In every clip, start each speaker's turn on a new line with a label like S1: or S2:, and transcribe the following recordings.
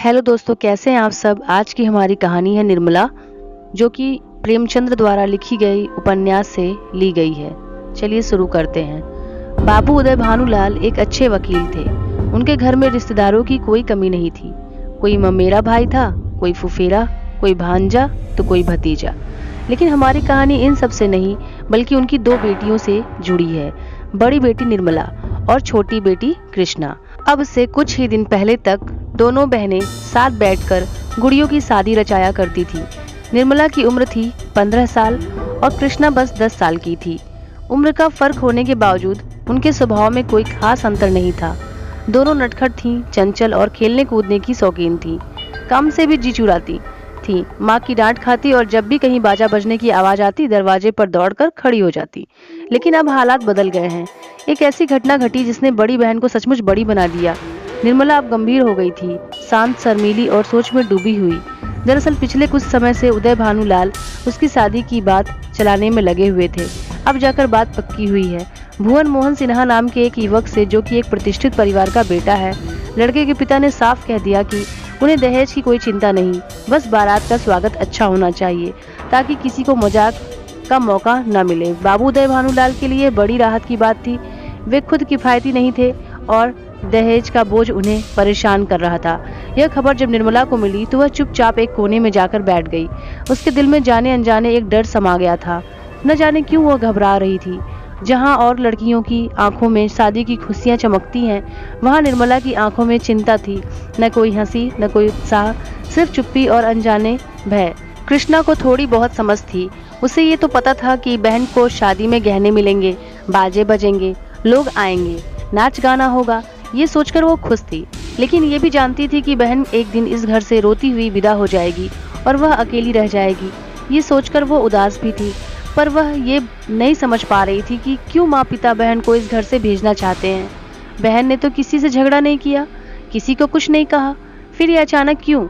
S1: Hello दोस्तों, कैसे हैं आप सब। आज की हमारी कहानी है निर्मला, जो कि प्रेमचंद्र द्वारा लिखी गई उपन्यास से ली गई है। चलिए शुरू करते हैं। बाबू उदय भानुलाल एक अच्छे वकील थे। उनके घर में रिश्तेदारों की कोई कमी नहीं थी। कोई ममेरा भाई था, कोई फुफेरा, कोई भांजा तो कोई भतीजा। लेकिन हमारी कहानी इन सब से नहीं, बल्कि उनकी दो बेटियों से जुड़ी है। बड़ी बेटी निर्मला और छोटी बेटी कृष्णा। अब से कुछ ही दिन पहले तक दोनों बहनें साथ बैठकर गुड़ियों की शादी रचाया करती थी। निर्मला की उम्र थी 15 साल और कृष्णा बस 10 साल की थी। उम्र का फर्क होने के बावजूद उनके स्वभाव में कोई खास अंतर नहीं था। दोनों नटखट थीं, चंचल और खेलने कूदने की शौकीन थीं। काम से भी जी चुराती थी। माँ की डांट खाती और जब भी कहीं बाजा बजने की आवाज आती दरवाजे पर दौड़कर खड़ी हो जाती। लेकिन अब हालात बदल गए हैं। एक ऐसी घटना घटी जिसने बड़ी बहन को सचमुच बड़ी बना दिया। निर्मला अब गंभीर हो गई थी, शांत, शर्मीली और सोच में डूबी हुई। दरअसल पिछले कुछ समय से उदय भानुलाल उसकी शादी की बात चलाने में लगे हुए थे। अब जाकर बात पक्की हुई है। भुवन मोहन सिन्हा नाम के एक युवक से, जो कि एक प्रतिष्ठित परिवार का बेटा है। लड़के के पिता ने साफ कह दिया कि उन्हें दहेज की कोई चिंता नहीं, बस बारात का स्वागत अच्छा होना चाहिए ताकि किसी को मजाक का मौका न मिले। बाबू उदय भानुलाल के लिए बड़ी राहत की बात थी। वे खुद किफायती नहीं थे और दहेज का बोझ उन्हें परेशान कर रहा था। यह खबर जब निर्मला को मिली तो वह चुपचाप एक कोने में जाकर बैठ गई। उसके दिल में जाने अनजाने एक डर समा गया था। न जाने क्यों वह घबरा रही थी। जहां और लड़कियों की आंखों में शादी की खुशियां चमकती हैं, वहां निर्मला की आंखों में चिंता थी। न कोई हंसी, न कोई उत्साह, सिर्फ चुप्पी और अनजाने भय। कृष्णा को थोड़ी बहुत समझ थी। उसे ये तो पता था कि बहन को शादी में गहने मिलेंगे, बाजे बजेंगे, लोग आएंगे, नाच गाना होगा। ये सोचकर वो खुश थी। लेकिन ये भी जानती थी कि बहन एक दिन इस घर से रोती हुई विदा हो जाएगी और वह अकेली रह जाएगी। ये सोचकर वो उदास भी थी, पर वह ये नहीं समझ पा रही थी कि क्यों माँ पिता बहन को इस घर से भेजना चाहते हैं। बहन ने तो किसी से झगड़ा नहीं किया, किसी को कुछ नहीं कहा, फिर ये अचानक क्यों।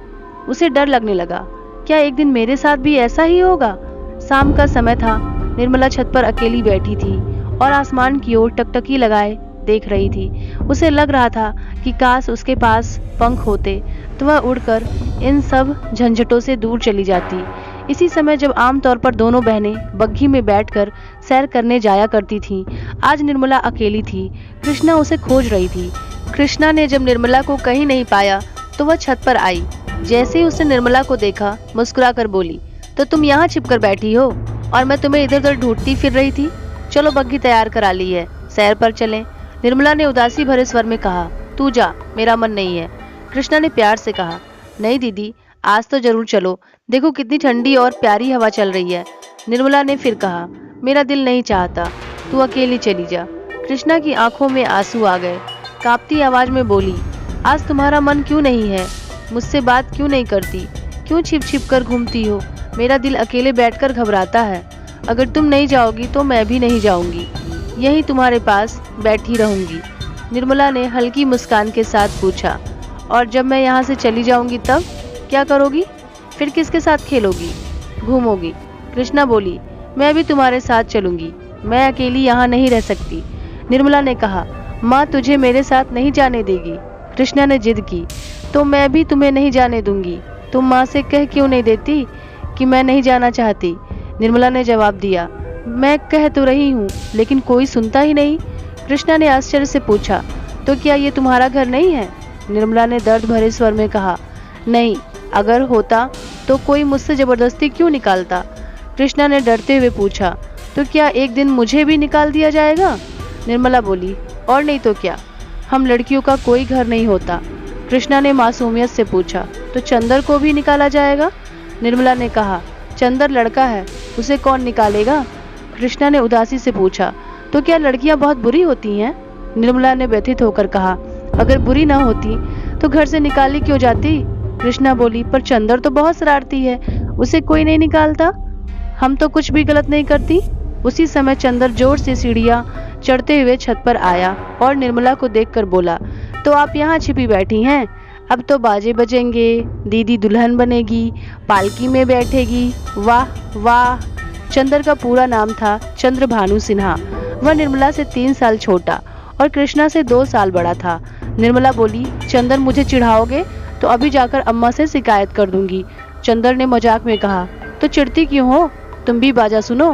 S1: उसे डर लगने लगा, क्या एक दिन मेरे साथ भी ऐसा ही होगा। शाम का समय था। निर्मला छत पर अकेली बैठी थी और आसमान की ओर टकटकी लगाए देख रही थी। उसे लग रहा था कि काश उसके पास पंख होते तो वह उड़कर इन सब झंझटों से दूर चली जाती। इसी समय जब आमतौर पर दोनों बहनें बग्घी में बैठकर सैर करने जाया करती थीं, आज निर्मला अकेली थी। कृष्णा उसे खोज रही थी। कृष्णा ने जब निर्मला को कहीं नहीं पाया तो वह छत पर आई। जैसे ही उसने निर्मला को देखा, मुस्कुराकर बोली, तो तुम यहाँ छिपकर बैठी हो और मैं तुम्हें इधर उधर ढूंढती फिर रही थी। चलो बग्घी तैयार करा ली है, सैर पर चलें। निर्मला ने उदासी भरे स्वर में कहा, तू जा, मेरा मन नहीं है। कृष्णा ने प्यार से कहा, नहीं दीदी, आज तो जरूर चलो, देखो कितनी ठंडी और प्यारी हवा चल रही है। निर्मला ने फिर कहा, मेरा दिल नहीं चाहता, तू अकेली चली जा। कृष्णा की आंखों में आंसू आ गए। कांपती आवाज में बोली, आज तुम्हारा मन क्यों नहीं है? मुझसे बात क्यों नहीं करती? क्यों छिप छिप कर घूमती हो? मेरा दिल अकेले बैठकर घबराता है। अगर तुम नहीं जाओगी तो मैं भी नहीं जाऊंगी, यहीं तुम्हारे पास बैठी रहूंगी। निर्मला ने हल्की मुस्कान के साथ पूछा, और जब मैं यहाँ से चली जाऊंगी तब क्या करोगी? फिर किसके साथ खेलोगी, घूमोगी? कृष्णा बोली, मैं भी तुम्हारे साथ चलूंगी, मैं अकेली यहाँ नहीं रह सकती। निर्मला ने कहा, माँ तुझे मेरे साथ नहीं जाने देगी। कृष्णा ने जिद की, तो मैं भी तुम्हें नहीं जाने दूंगी। तुम माँ से कह क्यों नहीं देती कि मैं नहीं जाना चाहती? निर्मला ने जवाब दिया, मैं कह तो रही हूँ लेकिन कोई सुनता ही नहीं। कृष्णा ने आश्चर्य से पूछा, तो क्या ये तुम्हारा घर नहीं है? निर्मला ने दर्द भरे स्वर में कहा, नहीं, अगर होता तो कोई मुझसे जबरदस्ती क्यों निकालता? कृष्णा ने डरते हुए पूछा, तो क्या एक दिन मुझे भी निकाल दिया जाएगा? निर्मला बोली, और नहीं तो क्या, हम लड़कियों का कोई घर नहीं होता। कृष्णा ने मासूमियत से पूछा, तो चंदर को भी निकाला जाएगा? निर्मला ने कहा, चंदर लड़का है, उसे कौन निकालेगा? कृष्णा ने उदासी से पूछा, तो क्या लड़कियां बहुत बुरी होती हैं? निर्मला ने व्यथित होकर कहा, अगर बुरी ना होती तो घर से निकाली क्यों जाती? कृष्णा बोली, पर चंदर तो बहुत शरारती है, उसे कोई नहीं निकालता। हम तो कुछ भी गलत नहीं करती। उसी समय चंदर जोर से सीढ़ियां चढ़ते हुए छत पर आया और निर्मला को देखकर बोला, तो आप यहाँ छिपी बैठी हैं? अब तो बाजे बजेंगे, दीदी दुल्हन बनेगी, पालकी में बैठेगी। वाह वाह। चंदर का पूरा नाम था चंद्र भानु सिन्हा। वह निर्मला से 3 साल छोटा और कृष्णा से 2 साल बड़ा था। निर्मला बोली, चंदर मुझे चिढ़ाओगे तो अभी जाकर अम्मा से शिकायत कर दूंगी। चंदर ने मजाक में कहा। तो चिढ़ती क्यों हो, तुम भी बाजा सुनो।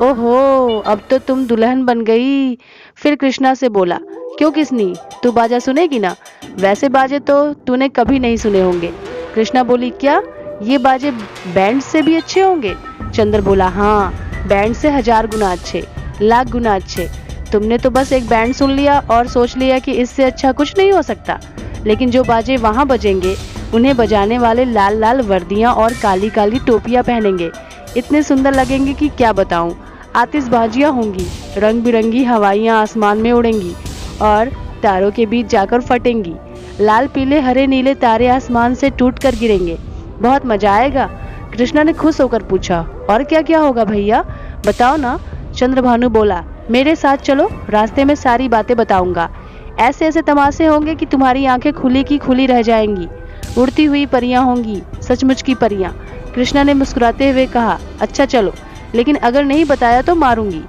S1: ओहो, अब तो तुम दुल्हन बन गई। फिर कृष्णा से बोला, क्यों किसनी, तू बाजा सुनेगी ना? वैसे बाजे तो तूने कभी नहीं सुने होंगे। कृष्णा बोली, क्या ये बाजे बैंड से भी अच्छे होंगे? चंदर बोला, हाँ, बैंड से 1000 गुना अच्छे, लाख गुना अच्छे। तुमने तो बस एक बैंड सुन लिया और सोच लिया कि इससे अच्छा कुछ नहीं हो सकता, लेकिन जो बाजे वहाँ बजेंगे उन्हें बजाने वाले लाल लाल वर्दियाँ और काली काली टोपियाँ पहनेंगे। इतने सुंदर लगेंगे कि क्या बताऊं। आतिशबाजियाँ होंगी, रंग बिरंगी हवाइयाँ आसमान में उड़ेंगी और तारों के बीच जाकर फटेंगी। लाल पीले हरे नीले तारे आसमान से टूट कर गिरेंगे। बहुत मजा आएगा। कृष्णा ने खुश होकर पूछा, और क्या क्या होगा भैया, बताओ ना। चंद्रभानु बोला, मेरे साथ चलो, रास्ते में सारी बातें बताऊंगा। ऐसे ऐसे तमाशे होंगे कि तुम्हारी आंखें खुली की खुली रह जाएंगी। उड़ती हुई परियां होंगी, सचमुच की परियां। कृष्णा ने मुस्कुराते हुए कहा, अच्छा चलो, लेकिन अगर नहीं बताया तो मारूंगी।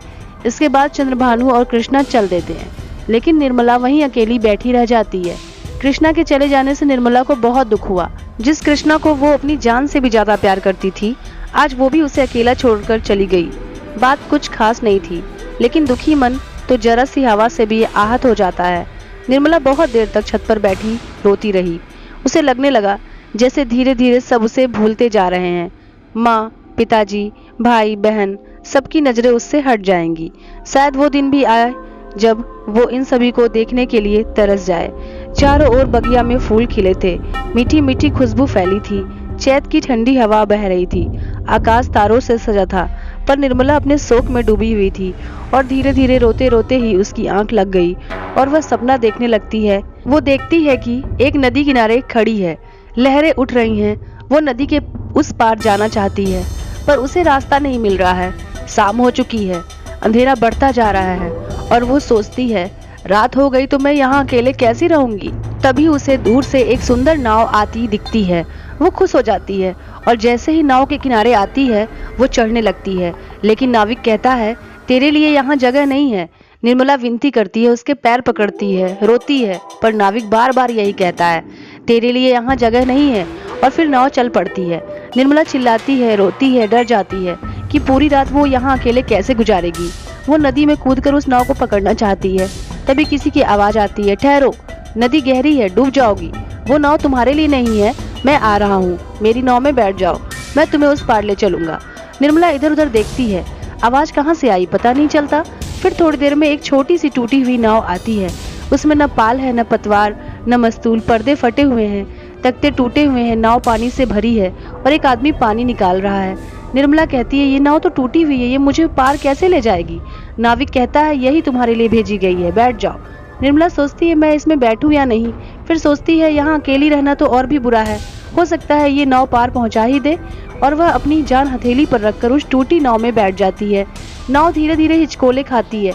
S1: इसके बाद चंद्रभानु और कृष्णा चल देते हैं, लेकिन निर्मला वहीं अकेली बैठी रह जाती है। कृष्णा के चले जाने से निर्मला को बहुत दुख हुआ। जिस कृष्णा को वो अपनी जान से भी ज्यादा प्यार करती थी, आज वो भी उसे अकेला छोड़कर चली गई। बात कुछ खास नहीं थी, लेकिन दुखी मन तो जरा सी हवा से भी आहत हो जाता है। निर्मला बहुत देर तक छत पर बैठी रोती रही। उसे लगने लगा जैसे धीरे धीरे सब उसे भूलते जा रहे हैं। माँ, पिताजी, भाई बहन, सबकी नजरें उससे हट जाएंगी। शायद वो दिन भी आए जब वो इन सभी को देखने के लिए तरस जाए। चारों ओर बगिया में फूल खिले थे, मीठी मीठी खुशबू फैली थी, चैत की ठंडी हवा बह रही थी, आकाश तारों से सजा था। पर निर्मला अपने शोक में डूबी हुई थी और धीरे धीरे रोते रोते ही उसकी आंख लग गई और वह सपना देखने लगती है। वो देखती है कि एक नदी किनारे खड़ी है, लहरें उठ रही हैं। वो नदी के उस पार जाना चाहती है, पर उसे रास्ता नहीं मिल रहा है। शाम हो चुकी है, अंधेरा बढ़ता जा रहा है और वो सोचती है, रात हो गई तो मैं यहाँ अकेले कैसी रहूंगी। तभी उसे दूर से एक सुंदर नाव आती दिखती है। वो खुश हो जाती है और जैसे ही नाव के किनारे आती है वो चढ़ने लगती है, लेकिन नाविक कहता है, तेरे लिए यहाँ जगह नहीं है। निर्मला विनती करती है, उसके पैर पकड़ती है, रोती है, पर नाविक बार बार यही कहता है, तेरे लिए यहाँ जगह नहीं है। और फिर नाव चल पड़ती है। निर्मला चिल्लाती है, रोती है, डर जाती है कि पूरी रात वो यहाँ अकेले कैसे गुजारेगी। वो नदी में कूदकर उस नाव को पकड़ना चाहती है। तभी किसी की आवाज आती है, ठहरो, नदी गहरी है, डूब जाओगी। वो नाव तुम्हारे लिए नहीं है, मैं आ रहा हूँ, मेरी नाव में बैठ जाओ, मैं तुम्हें उस पार ले चलूंगा। निर्मला इधर उधर देखती है, आवाज कहाँ से आई पता नहीं चलता। फिर थोड़ी देर में एक छोटी सी टूटी हुई नाव आती है। उसमें न पाल है, न पतवार, न मस्तूल, पर्दे फटे हुए हैं, तख्ते टूटे हुए हैं, नाव पानी से भरी है और एक आदमी पानी निकाल रहा है। निर्मला कहती है, ये नाव तो टूटी हुई है, ये मुझे पार कैसे ले जाएगी। नाविक कहता है, यही तुम्हारे लिए भेजी गई है, बैठ जाओ। निर्मला सोचती है, मैं इसमें बैठूं या नहीं। फिर सोचती है, यहाँ अकेली रहना तो और भी बुरा है, हो सकता है ये नाव पार पहुंचा ही दे। और वह अपनी जान हथेली पर रखकर उस टूटी नाव में बैठ जाती है। नाव धीरे धीरे हिचकोले खाती है,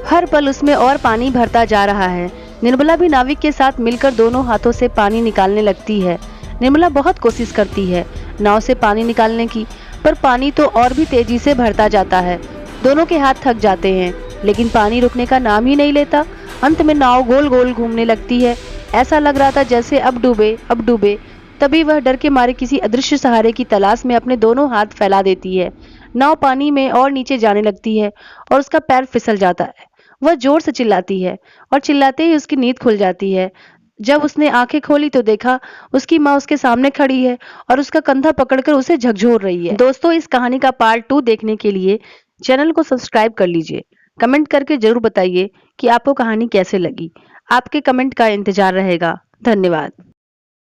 S1: हर पल उसमें और पानी भरता जा रहा है। निर्मला भी नाविक के साथ मिलकर दोनों हाथों से पानी निकालने लगती है। निर्मला बहुत कोशिश करती है नाव से पानी निकालने की, पर पानी तो और भी तेजी से भरता जाता है। दोनों के हाथ थक जाते हैं, लेकिन पानी रुकने का नाम ही नहीं लेता। अंत में नाव गोल गोल घूमने लगती है। ऐसा लग रहा था जैसे अब डूबे अब डूबे। तभी वह डर के मारे किसी अदृश्य सहारे की तलाश में अपने दोनों हाथ फैला देती है। नाव पानी में और नीचे जाने लगती है और उसका पैर फिसल जाता है। वह जोर से चिल्लाती है और चिल्लाते ही उसकी नींद खुल जाती है। जब उसने आंखें खोली तो देखा उसकी माँ उसके सामने खड़ी है और उसका कंधा पकड़कर उसे झकझोर रही है। दोस्तों, इस कहानी का पार्ट 2 देखने के लिए चैनल को सब्सक्राइब कर लीजिए। कमेंट करके जरूर बताइए कि आपको कहानी कैसे लगी। आपके कमेंट का इंतजार रहेगा। धन्यवाद।